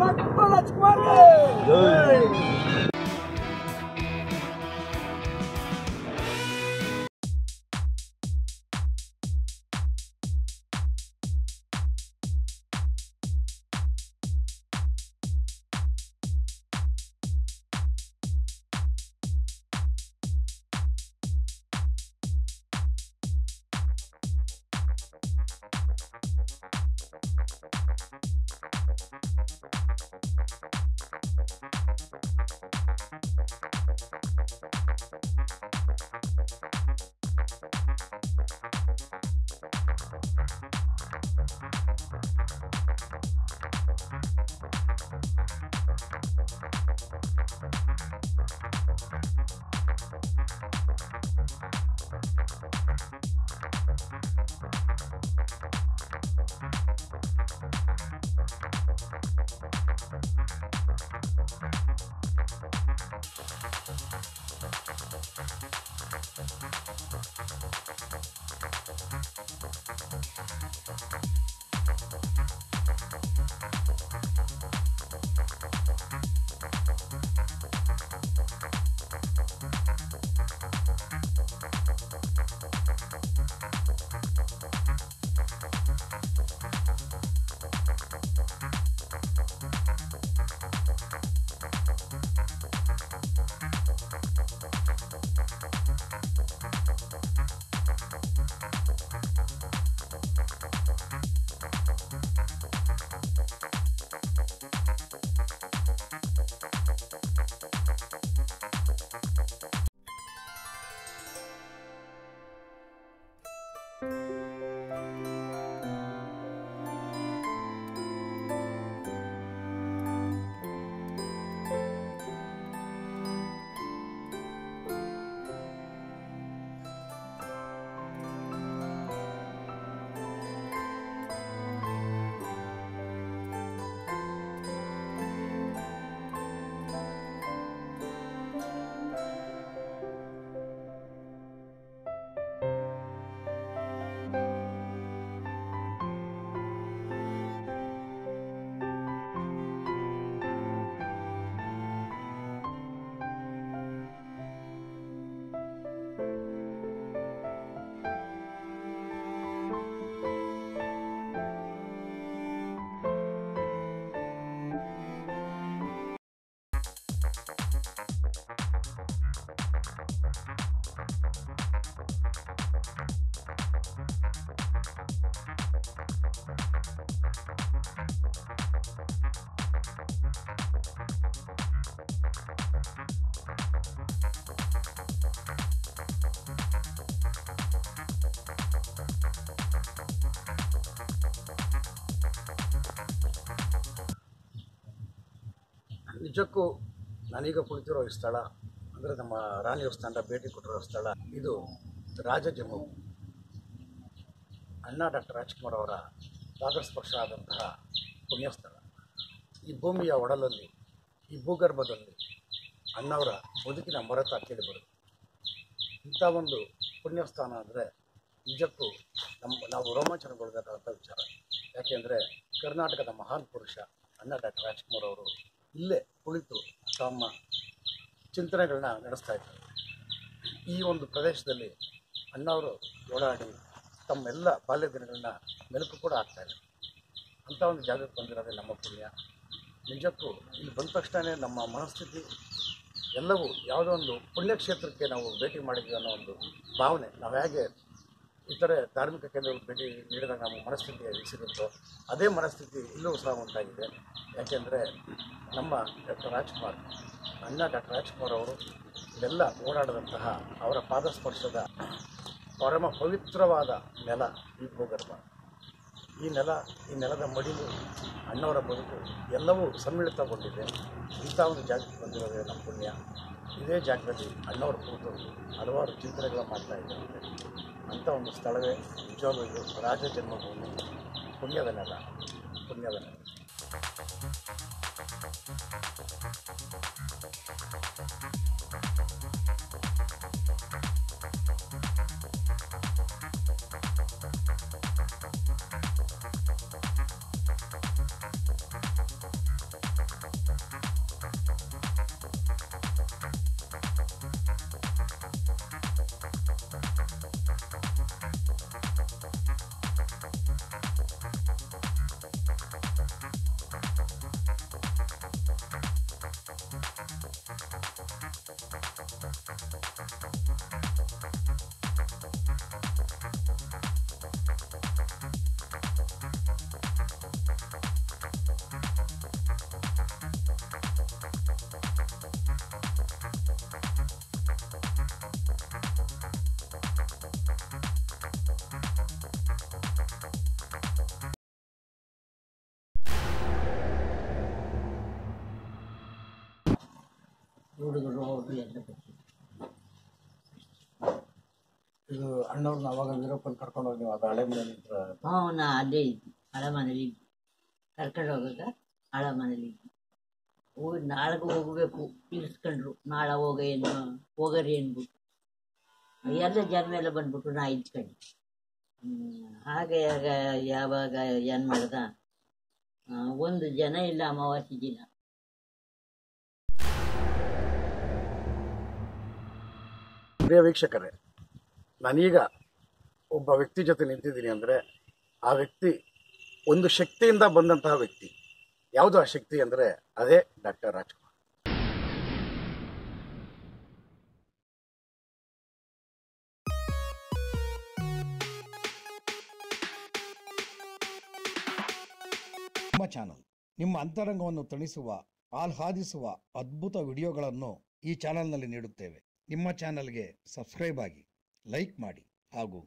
Doctor Rajkumar ನಿಜಕ್ಕೂ ನಾನೀಗ ಕುಳಿತಿರೋ ಈ ಸ್ಥಳ ಅಂದರೆ ನಮ್ಮ ರಾಣಿಯವ್ರ ತಂಡ ಭೇಟಿ ಕೊಟ್ಟಿರೋ ಸ್ಥಳ ಇದು ರಾಜ ಜನ್ಮಭೂಮಿ. ಅಣ್ಣ ಡಾಕ್ಟರ್ ರಾಜ್ಕುಮಾರ್ ಅವರ ಪಾದಸ್ಪರ್ಶ ಆದಂತಹ ಪುಣ್ಯಸ್ಥಳ. ಈ ಭೂಮಿಯ ಒಡಲಲ್ಲಿ, ಈ ಭೂಗರ್ಭದಲ್ಲಿ ಅಣ್ಣವರ ಬದುಕಿನ ಮೊರೆತ ಕೇಳಿ ಬರುತ್ತೆ. ಇಂಥ ಒಂದು ಪುಣ್ಯಸ್ಥಾನ ಅಂದರೆ ನಿಜಕ್ಕೂ ನಾವು ರೋಮಾಂಚನಗೊಳ್ಳಬೇಕಾದಂಥ ವಿಚಾರ. ಯಾಕೆಂದರೆ ಕರ್ನಾಟಕದ ಮಹಾನ್ ಪುರುಷ ಅಣ್ಣ ಡಾಕ್ಟರ್ ರಾಜ್ಕುಮಾರ್ ಅವರು ಇಲ್ಲೇ ಕುಳಿತು ತಮ್ಮ ಚಿಂತನೆಗಳನ್ನ ನಡೆಸ್ತಾ ಇದ್ದಾರೆ. ಈ ಒಂದು ಪ್ರದೇಶದಲ್ಲಿ ಅಣ್ಣವರು ಓಡಾಡಿ ತಮ್ಮೆಲ್ಲ ಬಾಲ್ಯ ದಿನಗಳನ್ನ ಮೆಲುಕು ಕೂಡ ಆಗ್ತಾಯಿದೆ. ಅಂಥ ಒಂದು ಜಾಗಕ್ಕೆ ಬಂದಿರೋದೇ ನಮ್ಮ ಪುಣ್ಯ. ನಿಜಕ್ಕೂ ಇಲ್ಲಿ ಬಂದ ತಕ್ಷಣ ನಮ್ಮ ಮನಸ್ಥಿತಿ ಎಲ್ಲವೂ ಯಾವುದೋ ಒಂದು ಪುಣ್ಯಕ್ಷೇತ್ರಕ್ಕೆ ನಾವು ಭೇಟಿ ಮಾಡಿದ್ವಿ ಅನ್ನೋ ಒಂದು ಭಾವನೆ. ನಾವು ಹೇಗೆ ಇತರೆ ಧಾರ್ಮಿಕ ಕೇಂದ್ರಗಳಿಗೆ ಭೇಟಿ ನೀಡಿದಾಗ ನಮ್ಮ ಮನಸ್ಥಿತಿ ಇರಿಸಿರುತ್ತೋ ಅದೇ ಮನಸ್ಥಿತಿ ಇಲ್ಲೂ ಸಹ ಉಂಟಾಗಿದೆ. ಯಾಕೆಂದರೆ ನಮ್ಮ ಡಾಕ್ಟರ್ ರಾಜ್ಕುಮಾರ್, ಅಣ್ಣ ಡಾಕ್ಟರ್ ರಾಜ್ಕುಮಾರ್ ಅವರು ಇಲ್ಲೆಲ್ಲ ಓಡಾಡಿದಂತಹ ಅವರ ಪಾದಸ್ಪರ್ಶದ ಪರಮ ಪವಿತ್ರವಾದ ನೆಲ ಈ ಭೂಗರ್ಭ. ಈ ನೆಲದ ಮಡಿಲು, ಅಣ್ಣವರ ಬದುಕು ಎಲ್ಲವೂ ಸಮ್ಮಿಳಿತಗೊಂಡಿದೆ. ಇಂಥ ಒಂದು ಜಾಗಕ್ಕೆ ಬಂದಿರೋದೇ ನಮ್ಮ ಪುಣ್ಯ. ಇದೇ ಜಾಗದಲ್ಲಿ ಅಣ್ಣವರು ಕೂತು ಹಲವಾರು ಚಿಂತನೆಗಳು ಮಾಡ್ತಾ ಇದ್ದಾರೆ. ಅಂಥ ಒಂದು ಸ್ಥಳವೇ ನಿಜವಾಗ್ಲೂ ಇದು ರಾಜ ಜನ್ಮಭೂಮಿ, ಪುಣ್ಯದ ನೆಲ. ಹುಡುಗರು ಅವರು ಎಲ್ಲ ಬರ್ತಿದ್ರು. ಇದು ಅಣ್ಣವ್ರನ್ನ ಅವಾಗ ವೀರಪ್ಪನ್ ಕರ್ಕೊಂಡು ಹೋಗಿ ನೀವು ಅದು ಹಳೆ ಮನೇಲಿ ನಾ ಅಲ್ಲೇ ಇದ್ವಿ, ಹಳೆ ಮನೇಲಿ ಇದ್ವಿ. ಕರ್ಕೊಂಡು ಹೋಗಾಗ ಹಳೆ ಮನೇಲಿ ಇದ್ವಿ. ನಾಳೆಗೆ ಹೋಗಬೇಕು ಇಳಿಸ್ಕೊಂಡ್ರು, ನಾಳೆ ಹೋಗರಿ ಅಂದ್ಬಿಟ್ಟು ಎಲ್ಲ ಜನ ಎಲ್ಲ ಬಂದ್ಬಿಟ್ಟು ನಾ ಇದ್ಕೊಂಡು ಹಾಗೆ ಆಗ ಯಾವಾಗ ಏನು ಮಾಡ್ದ, ಒಂದು ಜನ ಇಲ್ಲ ಅಮಾವಾಸ್ಯೆ ದಿನ. ಪ್ರಿಯ ವೀಕ್ಷಕರೇ, ನಾನೀಗ ಒಬ್ಬ ವ್ಯಕ್ತಿ ಜೊತೆ ನಿಂತಿದ್ದೀನಿ ಅಂದರೆ ಆ ವ್ಯಕ್ತಿ ಒಂದು ಶಕ್ತಿಯಿಂದ ಬಂದಂತಹ ವ್ಯಕ್ತಿ. ಯಾವುದು ಆ ಶಕ್ತಿ ಅಂದರೆ ಅದೇ ಡಾಕ್ಟರ್ ರಾಜ್ಕುಮಾರ್. ನಿಮ್ಮ ಚಾನಲ್ ನಿಮ್ಮ ಅಂತರಂಗವನ್ನು ತಣಿಸುವ, ಆಹ್ಲಾದಿಸುವ ಅದ್ಭುತ ವಿಡಿಯೋಗಳನ್ನು ಈ ಚಾನಲ್ನಲ್ಲಿ ನೀಡುತ್ತೇವೆ. ನಿಮ್ಮ ಚಾನಲ್ಗೆ ಸಬ್ಸ್ಕ್ರೈಬ್ ಆಗಿ, ಲೈಕ್ ಮಾಡಿ ಹಾಗೂ